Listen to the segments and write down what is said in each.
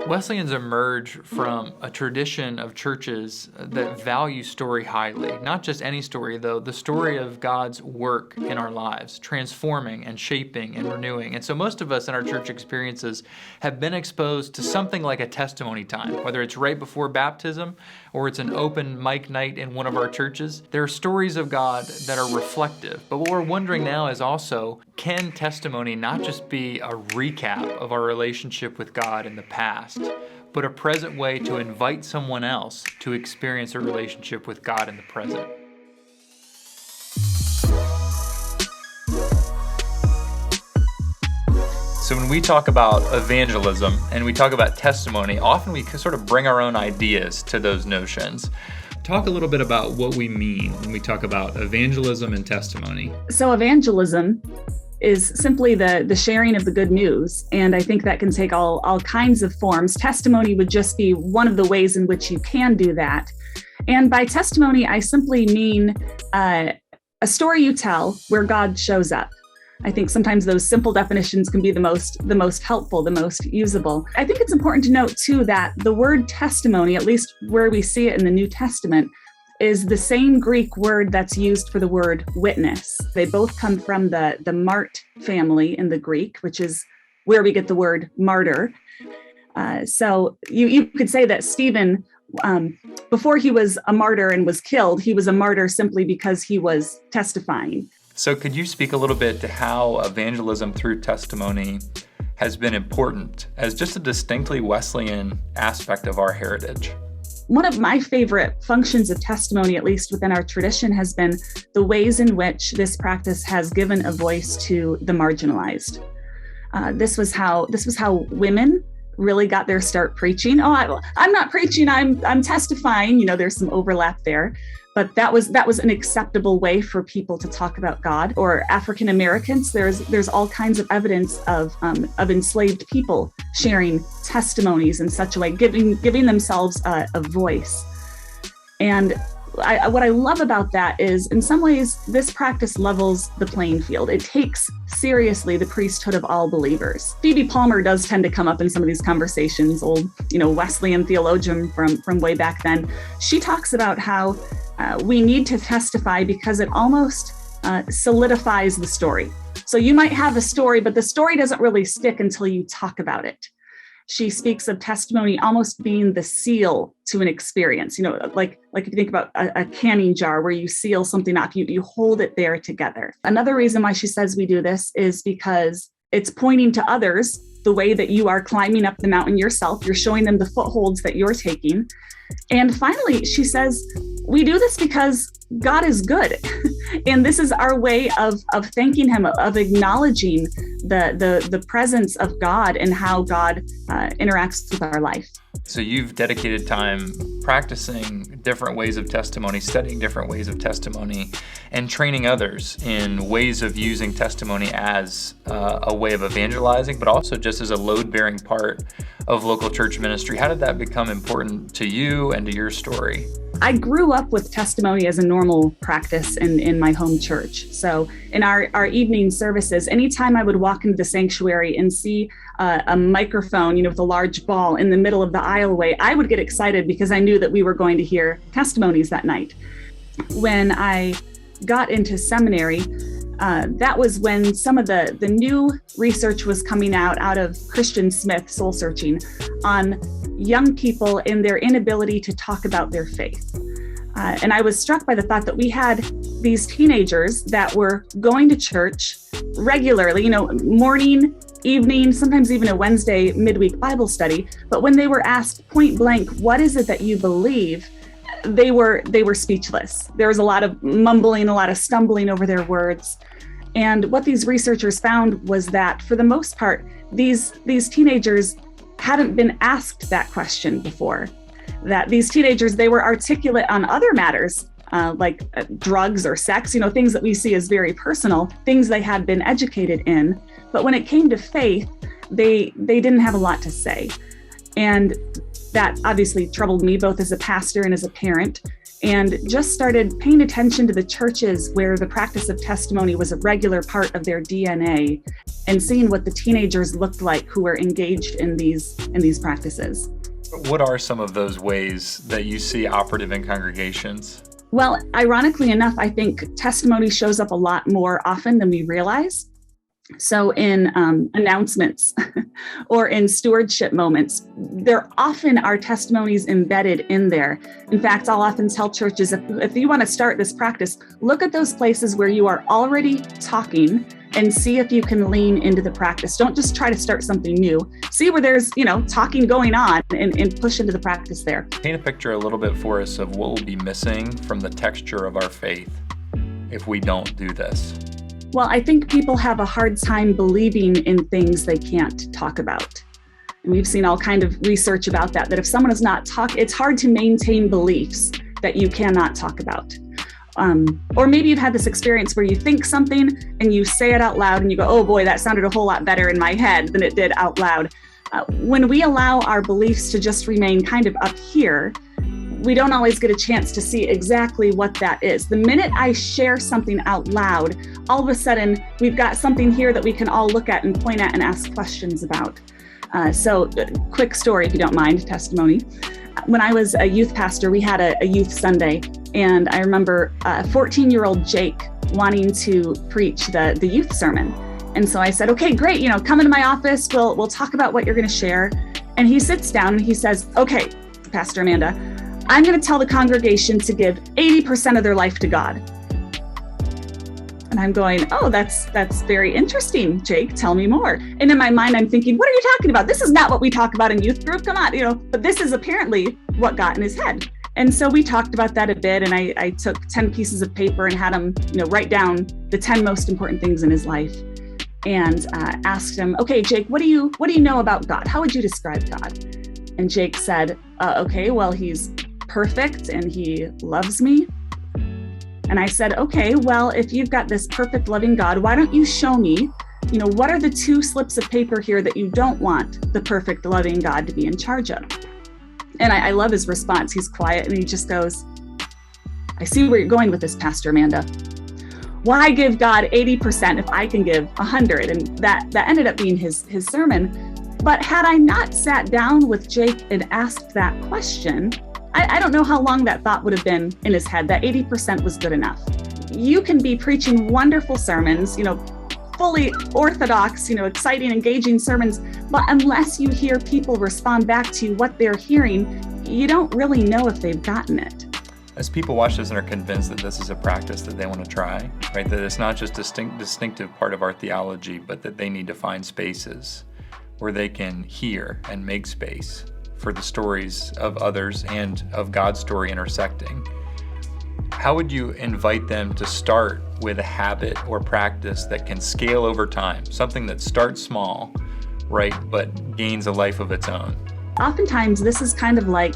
Wesleyans emerge from a tradition of churches that value story highly. Not just any story, though, the story of God's work in our lives, transforming and shaping and renewing. And so most of us in our church experiences have been exposed to something like a testimony time, whether it's right before baptism or it's an open mic night in one of our churches. There are stories of God that are reflective. But what we're wondering now is also, can testimony not just be a recap of our relationship with God in the past, but a present way to invite someone else to experience a relationship with God in the present? So when we talk about evangelism and we talk about testimony, often we sort of bring our own ideas to those notions. Talk a little bit about what we mean when we talk about evangelism and testimony. So evangelism is simply the sharing of the good news. And I think that can take all kinds of forms. Testimony would just be one of the ways in which you can do that. And by testimony, I simply mean a story you tell where God shows up. I think sometimes those simple definitions can be the most helpful, the most usable. I think it's important to note too that the word testimony, at least where we see it in the New Testament, is the same Greek word that's used for the word witness. They both come from the Mart family in the Greek, which is where we get the word martyr. So you could say that Stephen, before he was a martyr and was killed, he was a martyr simply because he was testifying. So could you speak a little bit to how evangelism through testimony has been important as just a distinctly Wesleyan aspect of our heritage? One of my favorite functions of testimony, at least within our tradition, has been the ways in which this practice has given a voice to the marginalized. This was how women really got their start preaching. I'm not preaching, I'm testifying. You know, there's some overlap there. But that was an acceptable way for people to talk about God. Or African Americans, there's all kinds of evidence of enslaved people sharing testimonies in such a way, giving themselves a voice. And what I love about that is, in some ways, this practice levels the playing field. It takes seriously the priesthood of all believers. Phoebe Palmer does tend to come up in some of these conversations, old, Wesleyan theologian from way back then. She talks about how we need to testify because it almost solidifies the story. So you might have a story, but the story doesn't really stick until you talk about it. She speaks of testimony almost being the seal to an experience. Like if you think about a canning jar where you seal something up, you hold it there together. Another reason why she says we do this is because it's pointing to others the way that you are climbing up the mountain yourself. You're showing them the footholds that you're taking. And finally, she says, we do this because God is good. And this is our way of thanking him, of acknowledging the presence of God and how God interacts with our life. So you've dedicated time practicing different ways of testimony, studying different ways of testimony, and training others in ways of using testimony as a way of evangelizing, but also just as a load-bearing part of local church ministry. How did that become important to you and to your story? I grew up with testimony as a normal practice in my home church. So in our evening services, anytime I would walk into the sanctuary and see a microphone, with a large ball in the middle of the aisleway, I would get excited because I knew that we were going to hear testimonies that night. When I got into seminary, that was when some of the new research was coming out of Christian Smith, Soul Searching, on young people and their inability to talk about their faith. And I was struck by the thought that we had these teenagers that were going to church regularly, morning, evening, sometimes even a Wednesday midweek Bible study. But when they were asked point blank, what is it that you believe? They were speechless. There was a lot of mumbling, a lot of stumbling over their words. And what these researchers found was that for the most part, these teenagers hadn't been asked that question before. That these teenagers, they were articulate on other matters, like drugs or sex, things that we see as very personal, things they had been educated in. But when it came to faith, they didn't have a lot to say. And that obviously troubled me both as a pastor and as a parent, and just started paying attention to the churches where the practice of testimony was a regular part of their DNA. and seeing what the teenagers looked like who were engaged in these practices. What are some of those ways that you see operative in congregations? Well, ironically enough, I think testimony shows up a lot more often than we realize. So in announcements or in stewardship moments, there often are testimonies embedded in there. In fact, I'll often tell churches, if you want to start this practice, look at those places where you are already talking and see if you can lean into the practice. Don't just try to start something new. See where there's, talking going on and push into the practice there. Paint a picture a little bit for us of what will be missing from the texture of our faith if we don't do this. Well, I think people have a hard time believing in things they can't talk about. And we've seen all kind of research about that if someone is not talking, it's hard to maintain beliefs that you cannot talk about. Or maybe you've had this experience where you think something and you say it out loud and you go, oh boy, that sounded a whole lot better in my head than it did out loud. When we allow our beliefs to just remain kind of up here, we don't always get a chance to see exactly what that is. The minute I share something out loud, all of a sudden we've got something here that we can all look at and point at and ask questions about. So quick story, if you don't mind, testimony. When I was a youth pastor, we had a youth Sunday, and I remember 14-year-old Jake wanting to preach the youth sermon. And so I said, okay, great, come into my office, we'll talk about what you're gonna share. And he sits down and he says, okay, Pastor Amanda, I'm going to tell the congregation to give 80% of their life to God. And I'm going, oh, that's very interesting, Jake. Tell me more. And in my mind, I'm thinking, what are you talking about? This is not what we talk about in youth group. Come on, but this is apparently what got in his head. And so we talked about that a bit. And I took 10 pieces of paper and had him, write down the 10 most important things in his life, and asked him, okay, Jake, what do you know about God? How would you describe God? And Jake said, okay, well, he's perfect and he loves me. And I said, okay, well, if you've got this perfect loving God, why don't you show me, what are the 2 slips of paper here that you don't want the perfect loving God to be in charge of? And I love his response. He's quiet and he just goes, I see where you're going with this, Pastor Amanda. Why give God 80% if I can give 100? And that ended up being his sermon. But had I not sat down with Jake and asked that question, I don't know how long that thought would have been in his head. That 80% was good enough. You can be preaching wonderful sermons, fully orthodox, exciting, engaging sermons, but unless you hear people respond back to what they're hearing, you don't really know if they've gotten it. As people watch this and are convinced that this is a practice that they want to try, right? That it's not just distinctive part of our theology, but that they need to find spaces where they can hear and make space for the stories of others and of God's story intersecting. How would you invite them to start with a habit or practice that can scale over time? Something that starts small, right, but gains a life of its own? Oftentimes, this is kind of like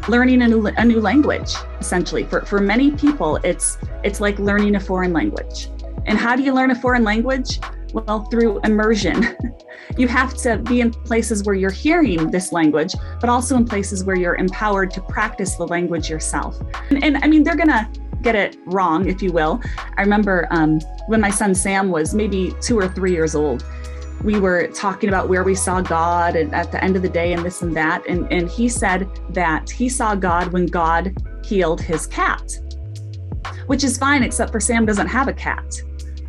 learning a new language, essentially. For many people, it's like learning a foreign language. And how do you learn a foreign language? Well, through immersion. You have to be in places where you're hearing this language, but also in places where you're empowered to practice the language yourself. And I mean, they're gonna get it wrong, if you will. I remember when my son Sam was maybe 2 or 3 years old, we were talking about where we saw God and at the end of the day and this and that. And he said that he saw God when God healed his cat, which is fine, except for Sam doesn't have a cat.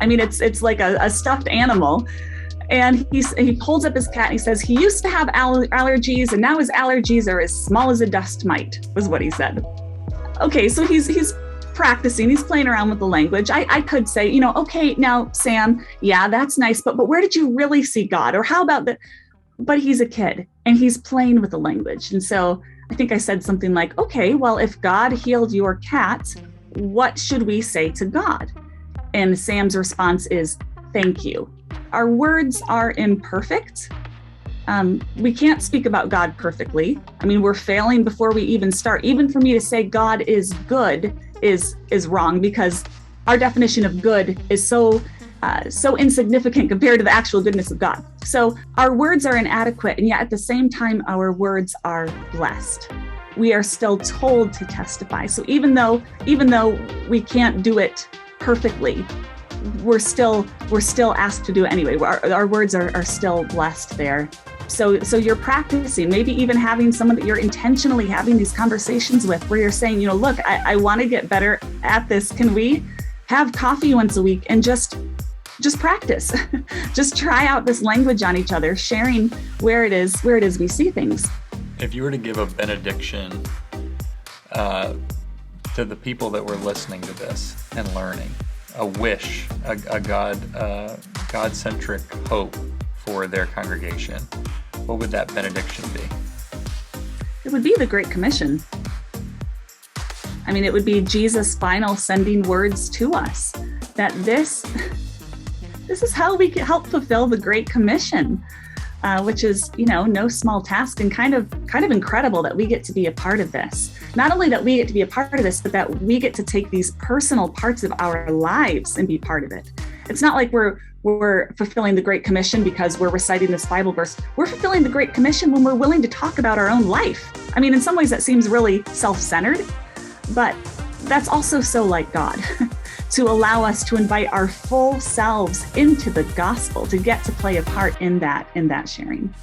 I mean, it's like a stuffed animal. And he holds up his cat and he says, he used to have allergies and now his allergies are as small as a dust mite, was what he said. Okay, so he's practicing, he's playing around with the language. I could say, okay, now Sam, yeah, that's nice, but where did you really see God? Or how about that? But he's a kid and he's playing with the language. And so I think I said something like, okay, well, if God healed your cat, what should we say to God? And Sam's response is, thank you. Our words are imperfect. We can't speak about God perfectly. I mean, we're failing before we even start. Even for me to say God is good is wrong, because our definition of good is so insignificant compared to the actual goodness of God. So our words are inadequate, and yet at the same time, our words are blessed. We are still told to testify. So even though we can't do it perfectly, we're still asked to do it anyway. Our words are still blessed there. So you're practicing, maybe even having someone that you're intentionally having these conversations with, where you're saying, look, I want to get better at this. Can we have coffee once a week and just practice? Just try out this language on each other, sharing where it is we see things. If you were to give a benediction to the people that were listening to this and learning, a wish, a God-centric hope for their congregation, what would that benediction be? It would be the Great Commission. I mean, it would be Jesus' final sending words to us, that this is how we can help fulfill the Great Commission, which is, no small task, and kind of incredible that we get to be a part of this. Not only that we get to be a part of this, but that we get to take these personal parts of our lives and be part of it. It's not like we're fulfilling the Great Commission because we're reciting this Bible verse. We're fulfilling the Great Commission when we're willing to talk about our own life. I mean, in some ways that seems really self-centered, but that's also so like God, to allow us to invite our full selves into the gospel, to get to play a part in that sharing.